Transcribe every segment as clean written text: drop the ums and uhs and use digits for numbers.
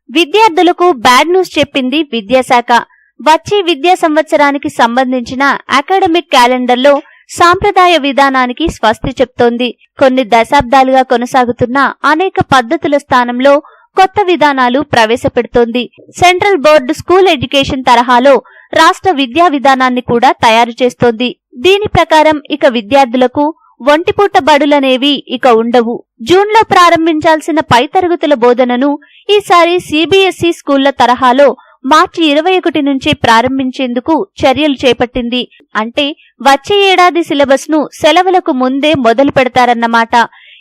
విద్యార్థులకు bad news చెప్పింది విద్యాశాఖ. వచ్చే విద్యా సంవత్సరానికి సంబంధించిన అకాడమిక్ క్యాలెండర్లో సాంప్రదాయ విధానానికి స్వస్తి చెప్తోంది. కొన్ని దశాబ్దాలుగా కొనసాగుతున్న అనేక పద్ధతుల స్థానంలో కొత్త విధానాలు ప్రవేశపెడుతోంది. సెంట్రల్ బోర్డు స్కూల్ ఎడ్యుకేషన్ తరహాలో రాష్ట్ర విద్యా విధానాన్ని కూడా తయారు చేస్తోంది. దీని ప్రకారం ఇక విద్యార్థులకు ఒంటిపూట బడులనేవి ఇక ఉండవు. జూన్లో ప్రారంభించాల్సిన పై తరగతుల బోధనను ఈసారి సిబిఎస్ఈ స్కూళ్ల తరహాలో మార్చి 21 నుంచి ప్రారంభించేందుకు చర్యలు చేపట్టింది. అంటే వచ్చే ఏడాది సిలబస్ ను సెలవులకు ముందే మొదలు పెడతారన్నమాట.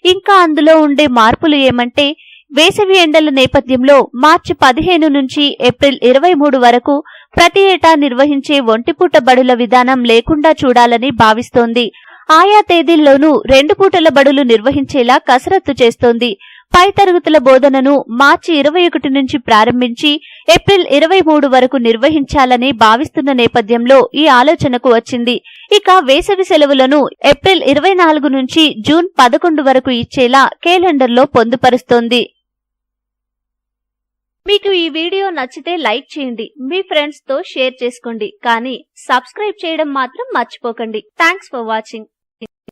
ఇంకా అందులో ఉండే మార్పులు ఏమంటే, వేసవి ఎండల నేపథ్యంలో మార్చి 15 నుంచి ఏప్రిల్ 23 వరకు ప్రతి ఏటా నిర్వహించే ఒంటిపూట బడుల విధానం లేకుండా చూడాలని భావిస్తోంది. ఆయా తేదీల్లోనూ 2 పూటల బడులు నిర్వహించేలా కసరత్తు చేస్తోంది. పై తరగతుల బోధనను మార్చి 21 నుంచి ప్రారంభించి ఏప్రిల్ 23 వరకు నిర్వహించాలని భావిస్తున్న నేపథ్యంలో ఈ ఆలోచనకు వచ్చింది. ఇక వేసవి సెలవులను ఏప్రిల్ 24 నుంచి జూన్ 11 వరకు ఇచ్చేలా క్యాలెండర్లో పొందుపరుస్తోంది. మీకు ఈ వీడియో నచ్చితే లైక్ చేయండి, మీ ఫ్రెండ్స్ తో షేర్ చేసుకోండి, కానీ సబ్స్క్రైబ్ చేయడం మాత్రం మర్చిపోకండి. Thanks for watching.